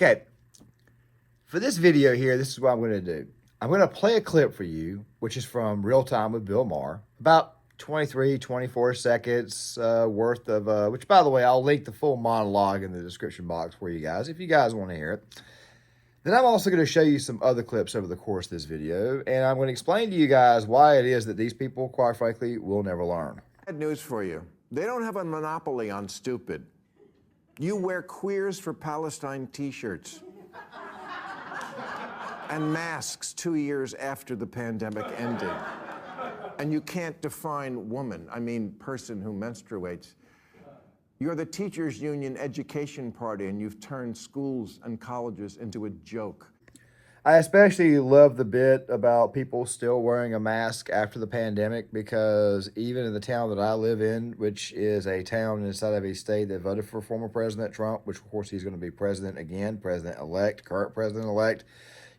Okay, for this video here, this is what I'm going to do. I'm going to play a clip for you, which is from Real Time with Bill Maher, about 23, 24 seconds worth of, which, by the way, I'll link the full monologue in the description box for you guys if you guys want to hear it. Then I'm also going to show you some other clips over the course of this video, and I'm going to explain to you guys why it is that these people, quite frankly, will never learn. Bad news for you. They don't have a monopoly on stupid. You wear Queers for Palestine t-shirts and masks 2 years after the pandemic ended. And you can't define woman, I mean person who menstruates. You're the teachers union education party, and you've turned schools and colleges into a joke. I especially love the bit about people still wearing a mask after the pandemic, because even in the town that I live in, which is a town inside of a state that voted for former President Trump, which of course he's going to be president again, president-elect, current president-elect.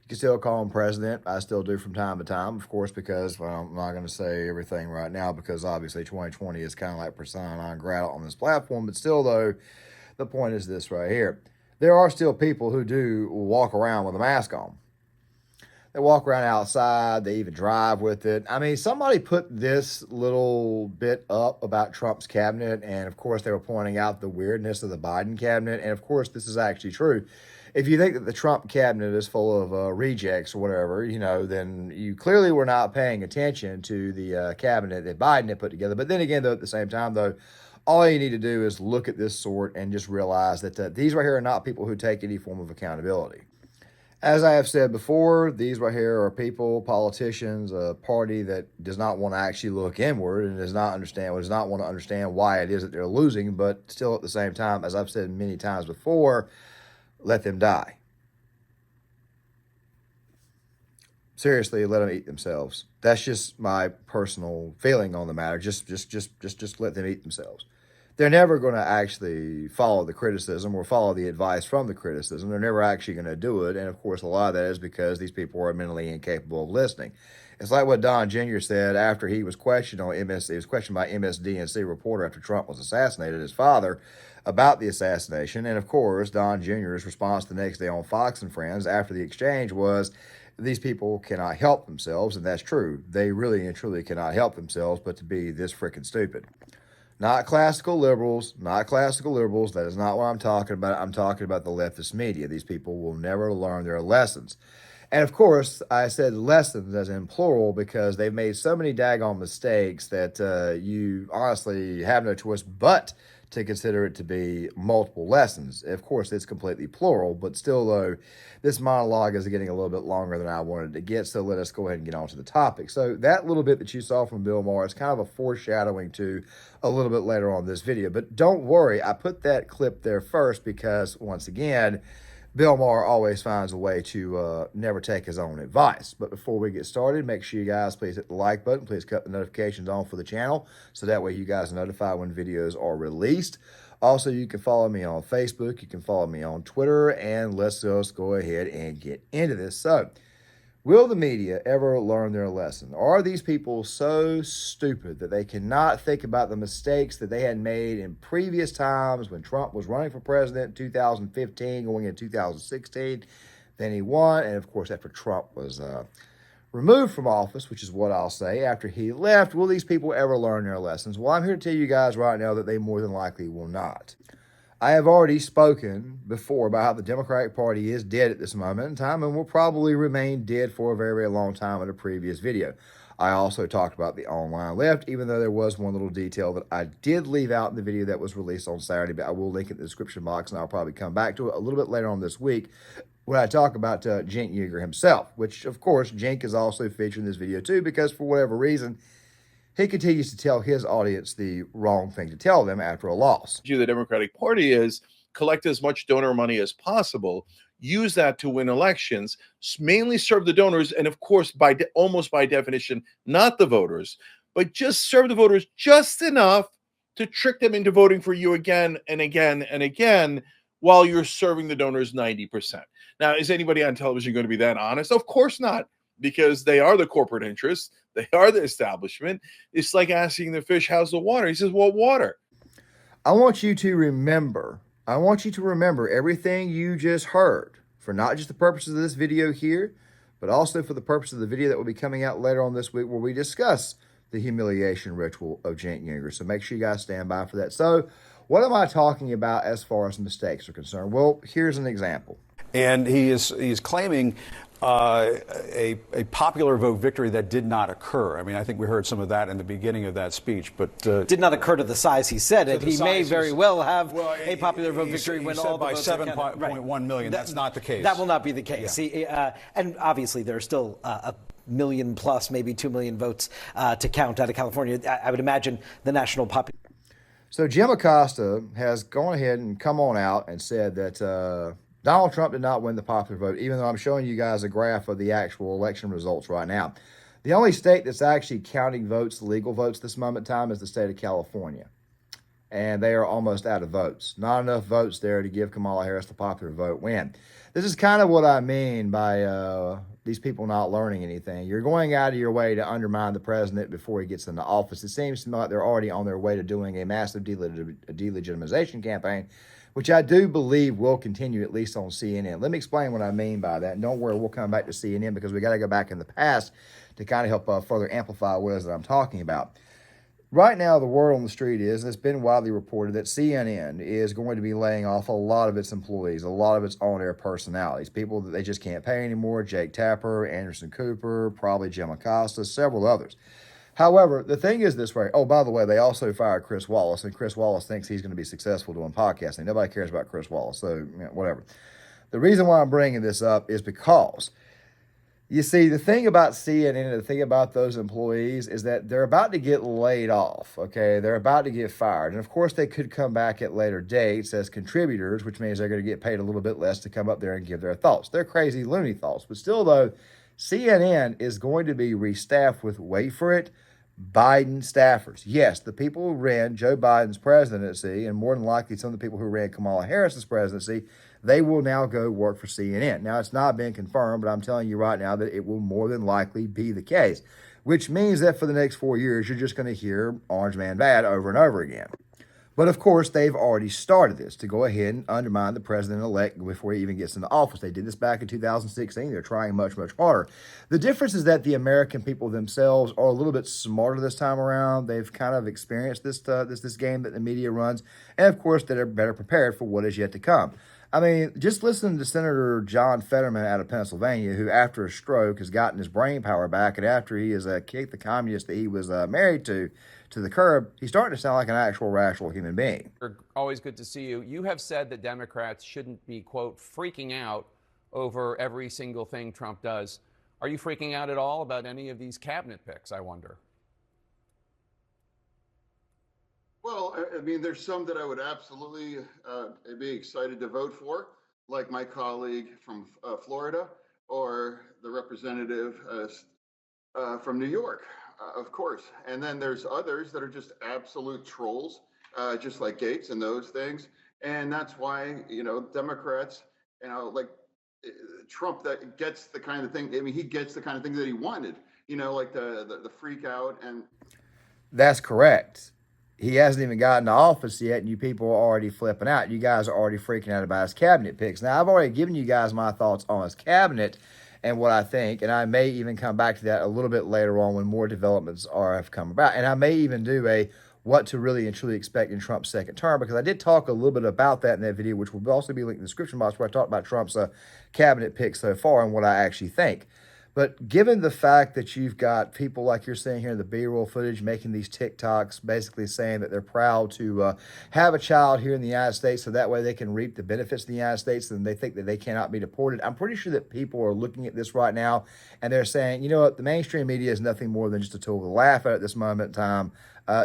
You can still call him president. I still do from time to time, of course, because, well, I'm not going to say everything right now because obviously 2020 is kind of like persona non grata on this platform. But still, though, the point is this right here. There are still people who do walk around with a mask on. They walk around outside. They even drive with it. I mean, somebody put this little bit up about Trump's cabinet, and of course, they were pointing out the weirdness of the Biden cabinet. And of course, this is actually true. If you think that the Trump cabinet is full of rejects or whatever, you know, then you clearly were not paying attention to the cabinet that Biden had put together. But then again, though, at the same time, though, all you need to do is look at this sort and just realize that these right here are not people who take any form of accountability. As I have said before, these right here are people, politicians, a party that does not want to actually look inward and does not want to understand why it is that they're losing, but still at the same time, as I've said many times before, let them die. Seriously, let them eat themselves. That's just my personal feeling on the matter. Just let them eat themselves. They're never going to actually follow the criticism or follow the advice from the criticism. They're never actually going to do it. And of course, a lot of that is because these people are mentally incapable of listening. It's like what Don Jr. said after he was questioned on MS. He was questioned by MSDNC reporter after Trump was assassinated, his father, about the assassination. And of course, Don Jr.'s response the next day on Fox and Friends after the exchange was, these people cannot help themselves. And that's true. They really and truly cannot help themselves but to be this freaking stupid. Not classical liberals, not classical liberals. That is not what I'm talking about. I'm talking about the leftist media. These people will never learn their lessons. And of course, I said lessons as in plural because they've made so many daggone mistakes that you honestly have no choice but to consider it to be multiple lessons. Of course, it's completely plural, but still, though, this monologue is getting a little bit longer than I wanted to get, so let us go ahead and get on to the topic. So that little bit that you saw from Bill Maher is kind of a foreshadowing to a little bit later on this video. But don't worry, I put that clip there first because, once again, Bill Maher always finds a way to never take his own advice. But before we get started, make sure you guys please hit the like button. Please cut the notifications on for the channel so that way you guys are notified when videos are released. Also, you can follow me on Facebook. You can follow me on Twitter. And let's just go ahead and get into this. So, will the media ever learn their lesson? Are these people so stupid that they cannot think about the mistakes that they had made in previous times when Trump was running for president in 2015, going into 2016? Then he won. And of course, after Trump was removed from office, which is what I'll say, after he left, will these people ever learn their lessons? Well, I'm here to tell you guys right now that they more than likely will not. I have already spoken before about how the Democratic Party is dead at this moment in time and will probably remain dead for a very, very long time in a previous video. I also talked about the online left, even though there was one little detail that I did leave out in the video that was released on Saturday, but I will link it in the description box, and I'll probably come back to it a little bit later on this week when I talk about Cenk Uygur himself, which, of course, Cenk is also featured in this video too, because for whatever reason, he continues to tell his audience the wrong thing to tell them after a loss. The Democratic Party is collect as much donor money as possible, use that to win elections, mainly serve the donors, and of course, almost by definition, not the voters, but just serve the voters just enough to trick them into voting for you again and again and again while you're serving the donors 90%. Now, is anybody on television going to be that honest? Of course not, because they are the corporate interests. They are the establishment. It's like asking the fish, how's the water? He says, well, water. I want you to remember I want you to remember everything you just heard for not just the purposes of this video here, but also for the purpose of the video that will be coming out later on this week where we discuss the humiliation ritual of Cenk Uygur. So make sure you guys stand by for that. So what am I talking about as far as mistakes are concerned? Well, here's an example. And he's claiming a popular vote victory that did not occur. I mean, I think we heard some of that in the beginning of that speech, but did not occur to the size he said it. He may very well have a popular vote he victory when said all the by votes 7.1 million. That's not the case. That will not be the case. Yeah. And obviously, there are still a million plus, maybe 2 million votes to count out of California. I would imagine the national population. So Jim Acosta has gone ahead and come on out and said that Donald Trump did not win the popular vote, even though I'm showing you guys a graph of the actual election results right now. The only state that's actually counting votes, legal votes this moment in time, is the state of California. And they are almost out of votes. Not enough votes there to give Kamala Harris the popular vote win. This is kind of what I mean by these people not learning anything. You're going out of your way to undermine the president before he gets into office. It seems to me like they're already on their way to doing a massive delegitimization campaign, which I do believe will continue, at least on CNN. Let me explain what I mean by that. And don't worry, we'll come back to CNN because we got to go back in the past to kind of help further amplify what it is that I'm talking about. Right now, the word on the street is, and it's been widely reported, that CNN is going to be laying off a lot of its employees, a lot of its on-air personalities, people that they just can't pay anymore: Jake Tapper, Anderson Cooper, probably Jim Acosta, several others. However, the thing is this way. Oh, by the way, they also fired Chris Wallace, and Chris Wallace thinks he's going to be successful doing podcasting. Nobody cares about Chris Wallace, so whatever. The reason why I'm bringing this up is because, you see, the thing about CNN and the thing about those employees is that they're about to get laid off, okay? They're about to get fired. And, of course, they could come back at later dates as contributors, which means they're going to get paid a little bit less to come up there and give their thoughts. They're crazy, loony thoughts. But still, though, CNN is going to be restaffed with, wait for it, Biden staffers. Yes, the people who ran Joe Biden's presidency, and more than likely some of the people who ran Kamala Harris's presidency, they will now go work for CNN. Now, it's not been confirmed, but I'm telling you right now that it will more than likely be the case, which means that for the next 4 years, you're just going to hear Orange Man Bad over and over again. But, of course, they've already started this to go ahead and undermine the president-elect before he even gets into office. They did this back in 2016. They're trying much, much harder. The difference is that the American people themselves are a little bit smarter this time around. They've kind of experienced this game that the media runs. And, of course, they're better prepared for what is yet to come. I mean, just listen to Senator John Fetterman out of Pennsylvania, who after a stroke has gotten his brain power back, and after he has kicked the communist that he was married to the curb, he's starting to sound like an actual rational human being. Always good to see you. You have said that Democrats shouldn't be, quote, freaking out over every single thing Trump does. Are you freaking out at all about any of these cabinet picks, I wonder? Well, I mean, there's some that I would absolutely be excited to vote for, like my colleague from Florida or the representative from New York, of course. And then there's others that are just absolute trolls, just like Gates and those things. And that's why, Democrats, like Trump, that gets the kind of thing. I mean, he gets the kind of thing that he wanted, like the freak out. And that's correct. He hasn't even gotten to office yet, and you people are already flipping out. You guys are already freaking out about his cabinet picks. Now, I've already given you guys my thoughts on his cabinet and what I think, and I may even come back to that a little bit later on when more developments have come about. And I may even do a what to really and truly expect in Trump's second term, because I did talk a little bit about that in that video, which will also be linked in the description box, where I talked about Trump's cabinet picks so far and what I actually think. But given the fact that you've got people like you're seeing here in the B-roll footage making these TikToks basically saying that they're proud to have a child here in the United States so that way they can reap the benefits of the United States and they think that they cannot be deported, I'm pretty sure that people are looking at this right now and they're saying, you know what, the mainstream media is nothing more than just a tool to laugh at this moment in time.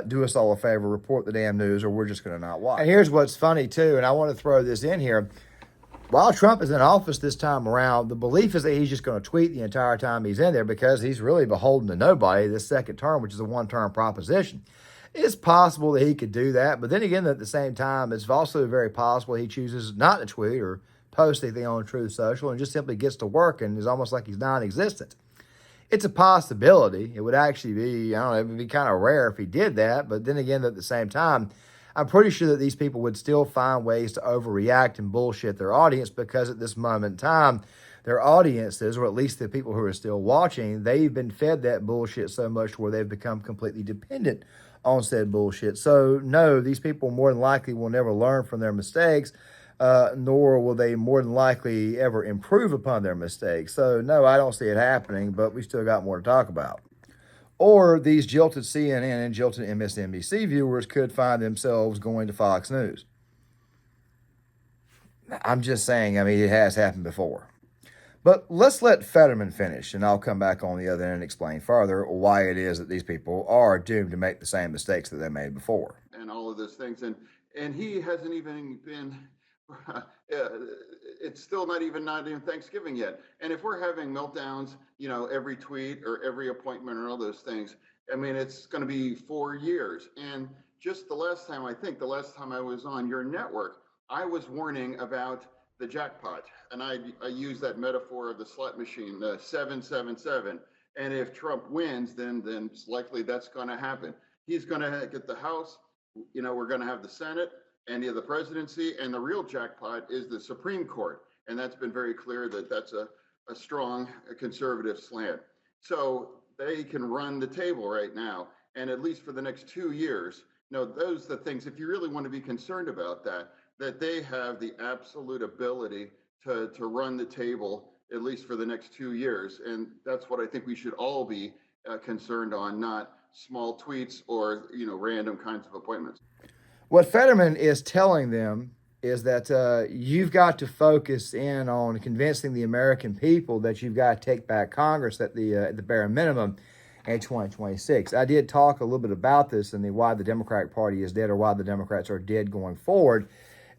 Do us all a favor, report the damn news, or we're just going to not watch. And here's what's funny, too, and I want to throw this in here. While Trump is in office this time around, the belief is that he's just going to tweet the entire time he's in there because he's really beholden to nobody this second term, which is a one-term proposition. It's possible that he could do that, but then again, at the same time, it's also very possible he chooses not to tweet or post anything on Truth Social and just simply gets to work and is almost like he's non-existent. It's a possibility. It would actually be, I don't know, it would be kind of rare if he did that, but then again, at the same time, I'm pretty sure that these people would still find ways to overreact and bullshit their audience, because at this moment in time, their audiences, or at least the people who are still watching, they've been fed that bullshit so much where they've become completely dependent on said bullshit. So no, these people more than likely will never learn from their mistakes, nor will they more than likely ever improve upon their mistakes. So no, I don't see it happening, but we still got more to talk about. Or these jilted CNN and jilted MSNBC viewers could find themselves going to Fox News. I'm just saying, I mean, it has happened before. But let's let Fetterman finish, and I'll come back on the other end and explain further why it is that these people are doomed to make the same mistakes that they made before. And all of those things. And he hasn't even been, it's still not even Thanksgiving yet. And if we're having meltdowns, every tweet or every appointment or all those things, I mean, it's going to be 4 years. And just the last time I was on your network, I was warning about the jackpot, and I use that metaphor of the slot machine, the 777. And if Trump wins, then it's likely that's going to happen. He's going to get the House. We're going to have the Senate and the presidency, and the real jackpot is the Supreme Court. And that's been very clear that that's a strong conservative slant. So they can run the table right now, and at least for the next 2 years. Those are the things. If you really want to be concerned about that they have the absolute ability to run the table, at least for the next 2 years. And that's what I think we should all be concerned on, not small tweets or, random kinds of appointments. What Fetterman is telling them is that you've got to focus in on convincing the American people that you've got to take back Congress at the bare minimum in 2026. I did talk a little bit about this and why the Democratic Party is dead, or why the Democrats are dead going forward.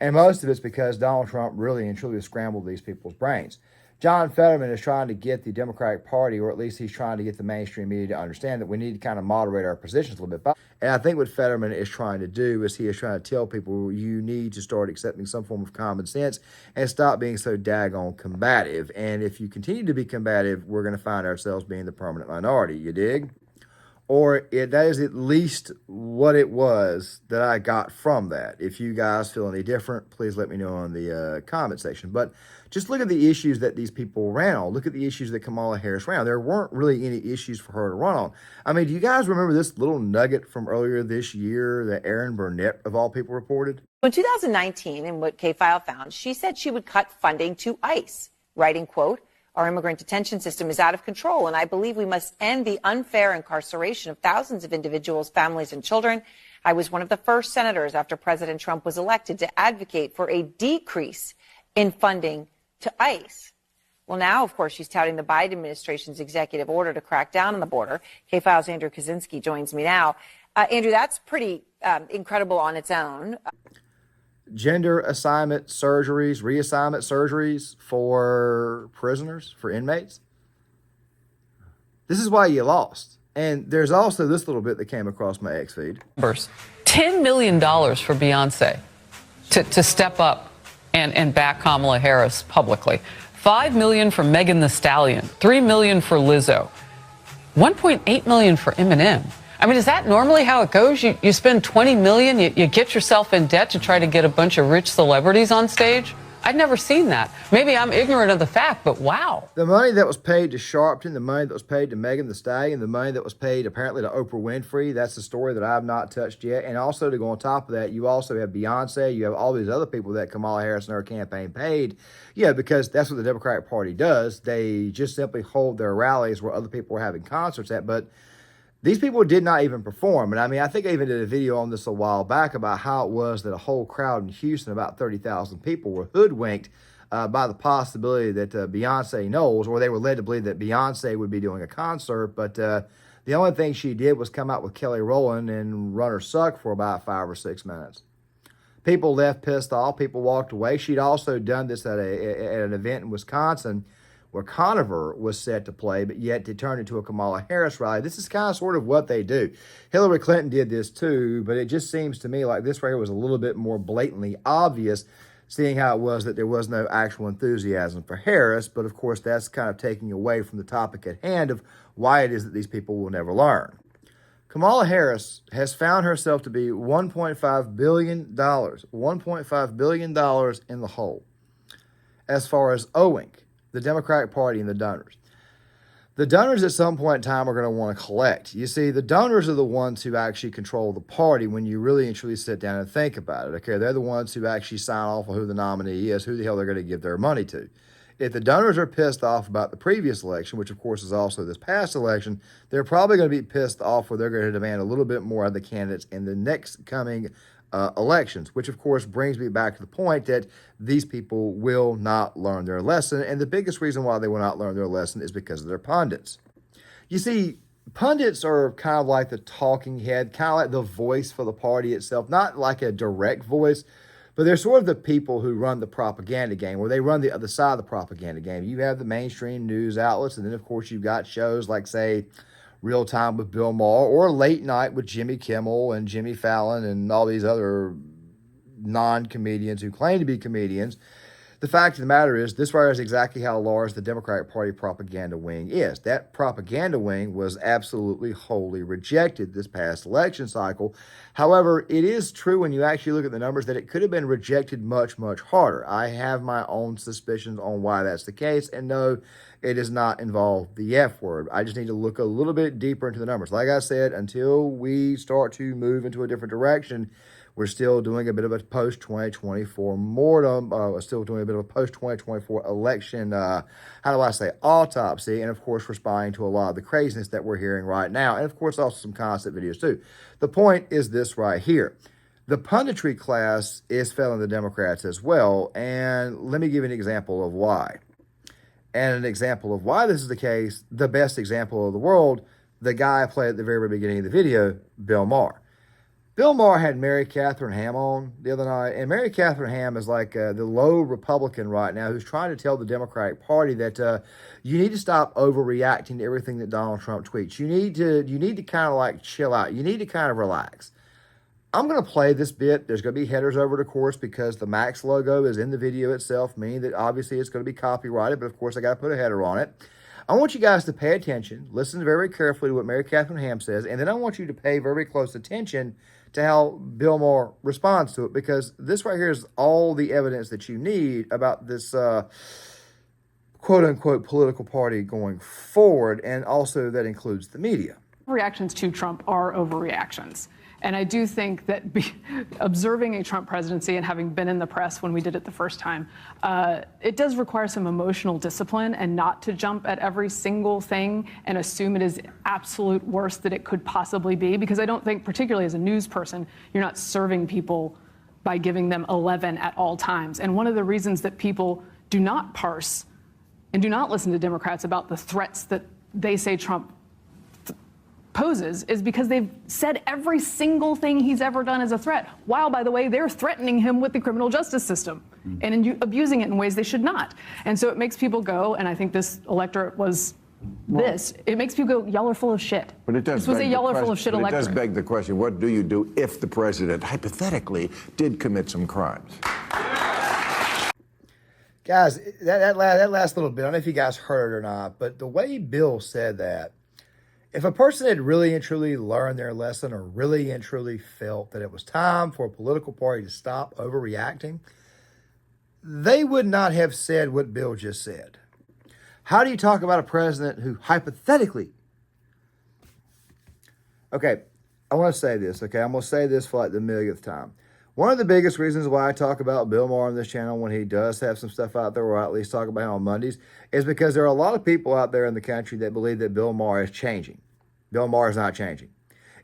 And most of it's because Donald Trump really and truly scrambled these people's brains. John Fetterman is trying to get the Democratic Party, or at least he's trying to get the mainstream media to understand that we need to kind of moderate our positions a little bit. And I think what Fetterman is trying to do is he is trying to tell people you need to start accepting some form of common sense and stop being so daggone combative. And if you continue to be combative, we're going to find ourselves being the permanent minority. You dig? Or that is at least what it was that I got from that. If you guys feel any different, please let me know in the comment section. But just look at the issues that these people ran on. Look at the issues that Kamala Harris ran on. There weren't really any issues for her to run on. I mean, do you guys remember this little nugget from earlier this year that Erin Burnett, of all people, reported? In 2019, in what K-File found, she said she would cut funding to ICE, writing, quote, "Our immigrant detention system is out of control, and I believe we must end the unfair incarceration of thousands of individuals, families, and children. I was one of the first senators after President Trump was elected to advocate for a decrease in funding to ICE." Well, now, of course, she's touting the Biden administration's executive order to crack down on the border. K-File's Andrew Kaczynski joins me now. Andrew, that's pretty incredible on its own. Gender assignment surgeries, reassignment surgeries for prisoners, for inmates. This is why you lost. And there's also this little bit that came across my X feed. $10 million for Beyonce to step up and back Kamala Harris publicly. $5 million for Megan Thee Stallion. $3 million for Lizzo. $1.8 million for Eminem. I mean, is that normally how it goes? You spend $20 million, you get yourself in debt to try to get a bunch of rich celebrities on stage? I'd never seen that. Maybe I'm ignorant of the fact, but wow. The money that was paid to Sharpton, the money that was paid to Megan Thee Stallion, the money that was paid apparently to Oprah Winfrey, that's the story that I have not touched yet. And also to go on top of that, you also have Beyonce, you have all these other people that Kamala Harris and her campaign paid. Yeah, because that's what the Democratic Party does. They just simply hold their rallies where other people are having concerts at. But these people did not even perform. And I mean, I think I even did a video on this a while back about how it was that a whole crowd in Houston, about 30,000 people, were hoodwinked by the possibility that Beyonce knows, or they were led to believe that Beyonce would be doing a concert. But the only thing she did was come out with Kelly Rowland and run her suck for about 5 or 6 minutes. People left pissed off. People walked away. She'd also done this at an event in Wisconsin where Conover was set to play, but yet to turn into a Kamala Harris rally. This is kind of sort of what they do. Hillary Clinton did this too, but it just seems to me like this right here was a little bit more blatantly obvious, seeing how it was that there was no actual enthusiasm for Harris. But of course, that's kind of taking away from the topic at hand of why it is that these people will never learn. Kamala Harris has found herself to be $1.5 billion, $1.5 billion in the hole as far as owing the Democratic Party and the donors. The donors at some point in time are going to want to collect. You see, the donors are the ones who actually control the party when you really and truly sit down and think about it. Okay, they're the ones who actually sign off on who the nominee is, who the hell they're going to give their money to. If the donors are pissed off about the previous election, which of course is also this past election, they're probably going to be pissed off where they're going to demand a little bit more of the candidates in the next coming elections, which of course brings me back to the point that these people will not learn their lesson. And the biggest reason why they will not learn their lesson is because of their pundits. You see, pundits are kind of like the talking head, kind of like the voice for the party itself, not like a direct voice, but they're sort of the people who run the propaganda game, or they run the other side of the propaganda game. You have the mainstream news outlets, and then of course you've got shows like, say, Real Time with Bill Maher, or Late Night with Jimmy Kimmel and Jimmy Fallon and all these other non-comedians who claim to be comedians. The fact of the matter is, this right is exactly how large the Democratic Party propaganda wing is. That propaganda wing was absolutely wholly rejected this past election cycle. However, it is true when you actually look at the numbers that it could have been rejected much, much harder. I have my own suspicions on why that's the case, and no, it does not involve the F word. I just need to look a little bit deeper into the numbers. Like I said, until we start to move into a different direction, we're still doing a bit of a post-2024 mortem, still doing a bit of a post-2024 election, autopsy, and of course responding to a lot of the craziness that we're hearing right now, and of course also some concept videos too. The point is this right here. The punditry class is failing the Democrats as well, and let me give you an example of why. And an example of why this is the case, the best example of the world, the guy I played at the very beginning of the video, Bill Maher. Bill Maher had Mary Katherine Ham on the other night, and Mary Katherine Ham is like the low Republican right now who's trying to tell the Democratic Party that you need to stop overreacting to everything that Donald Trump tweets. You need to kind of like chill out. You need to kind of relax. I'm going to play this bit. There's going to be headers over it, of course, because the Max logo is in the video itself, meaning that obviously it's going to be copyrighted, but of course I got to put a header on it. I want you guys to pay attention, listen very carefully to what Mary Katherine Ham says, and then I want you to pay very close attention to how Bill Maher responds to it, because this right here is all the evidence that you need about this quote-unquote political party going forward, and also that includes the media. Reactions to Trump are overreactions. And I do think that observing a Trump presidency and having been in the press when we did it the first time, it does require some emotional discipline and not to jump at every single thing and assume it is absolute worst that it could possibly be. Because I don't think, particularly as a news person, you're not serving people by giving them 11 at all times. And one of the reasons that people do not parse and do not listen to Democrats about the threats that they say Trump poses is because they've said every single thing he's ever done as a threat, while, by the way, they're threatening him with the criminal justice system and abusing it in ways they should not. And so it makes people go, and I think this electorate was it makes people go, y'all are full of shit. But it does. This was a y'all are full of shit electorate. It does beg the question, what do you do if the president, hypothetically, did commit some crimes? Guys, that last little bit, I don't know if you guys heard it or not, but the way Bill said that, if a person had really and truly learned their lesson, or really and truly felt that it was time for a political party to stop overreacting, they would not have said what Bill just said. How do you talk about a president who hypothetically... Okay, I want to say this, okay? I'm going to say this for like the millionth time. One of the biggest reasons why I talk about Bill Maher on this channel when he does have some stuff out there, or I at least talk about him on Mondays, is because there are a lot of people out there in the country that believe that Bill Maher is changing. Bill Maher is not changing.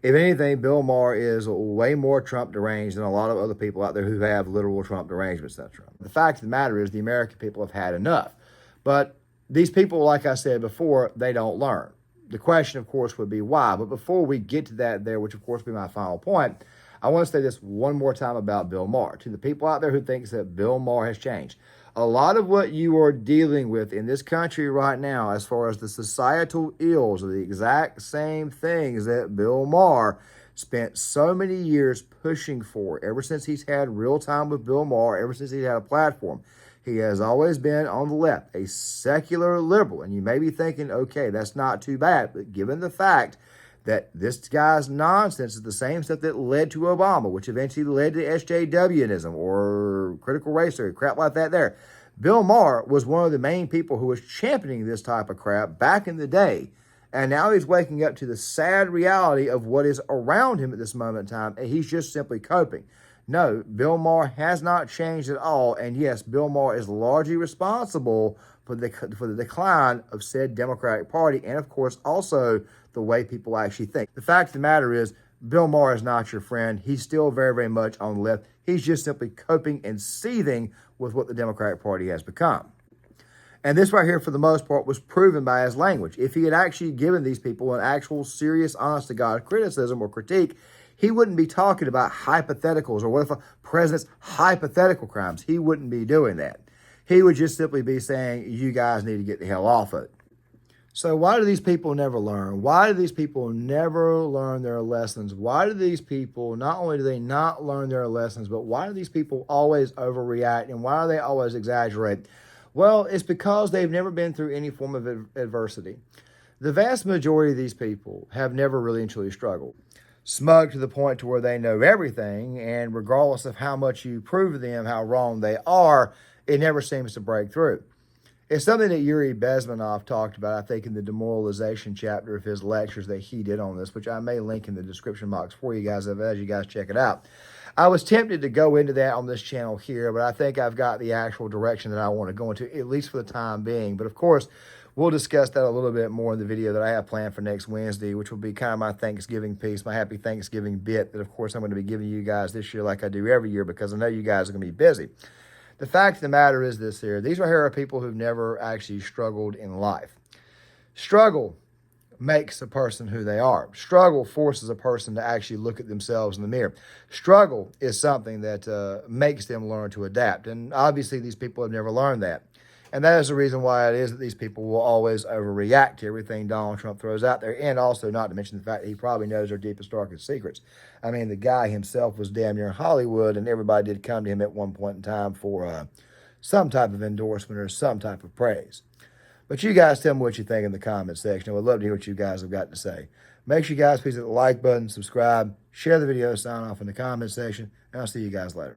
If anything, Bill Maher is way more Trump deranged than a lot of other people out there who have literal Trump derangements. The fact of the matter is the American people have had enough. But these people, like I said before, they don't learn. The question, of course, would be why. But before we get to that there, which of course will be my final point, I want to say this one more time about Bill Maher. To the people out there who thinks that Bill Maher has changed, a lot of what you are dealing with in this country right now, as far as the societal ills, are the exact same things that Bill Maher spent so many years pushing for. Ever since he's had Real Time with Bill Maher, ever since he's had a platform, he has always been on the left, a secular liberal. And you may be thinking, okay, that's not too bad. But given the fact that this guy's nonsense is the same stuff that led to Obama, which eventually led to SJWism or critical race theory, crap like that there. Bill Maher was one of the main people who was championing this type of crap back in the day. And now he's waking up to the sad reality of what is around him at this moment in time, and he's just simply coping. No, Bill Maher has not changed at all, and yes, Bill Maher is largely responsible for the decline of said Democratic Party, and of course also the way people actually think. The fact of the matter is, Bill Maher is not your friend. He's still very, very much on the left. He's just simply coping and seething with what the Democratic Party has become. And this right here, for the most part, was proven by his language. If he had actually given these people an actual serious, honest-to-God criticism or critique, he wouldn't be talking about hypotheticals or what if a president's hypothetical crimes. He wouldn't be doing that. He would just simply be saying, you guys need to get the hell off of it. So why do these people never learn? Why do these people never learn their lessons? Why do these people, not only do they not learn their lessons, but why do these people always overreact and why do they always exaggerate? Well, it's because they've never been through any form of adversity. The vast majority of these people have never really and truly struggled. Smug to the point to where they know everything, and regardless of how much you prove to them how wrong they are, it never seems to break through. It's something that Yuri Bezmenov talked about, I think, in the demoralization chapter of his lectures that he did on this, which I may link in the description box for you guys as you guys check it out. I was tempted to go into that on this channel here, but I think I've got the actual direction that I want to go into, at least for the time being. But of course, we'll discuss that a little bit more in the video that I have planned for next Wednesday, which will be kind of my Thanksgiving piece, my happy Thanksgiving bit that, of course, I'm going to be giving you guys this year like I do every year because I know you guys are going to be busy. The fact of the matter is this here. These right here are people who've never actually struggled in life. Struggle makes a person who they are. Struggle forces a person to actually look at themselves in the mirror. Struggle is something that makes them learn to adapt. And obviously these people have never learned that. And that is the reason why it is that these people will always overreact to everything Donald Trump throws out there. And also not to mention the fact that he probably knows their deepest, darkest secrets. I mean, the guy himself was damn near in Hollywood, and everybody did come to him at one point in time for some type of endorsement or some type of praise. But you guys tell me what you think in the comment section. I would love to hear what you guys have got to say. Make sure you guys please hit the like button, subscribe, share the video, sign off in the comment section, and I'll see you guys later.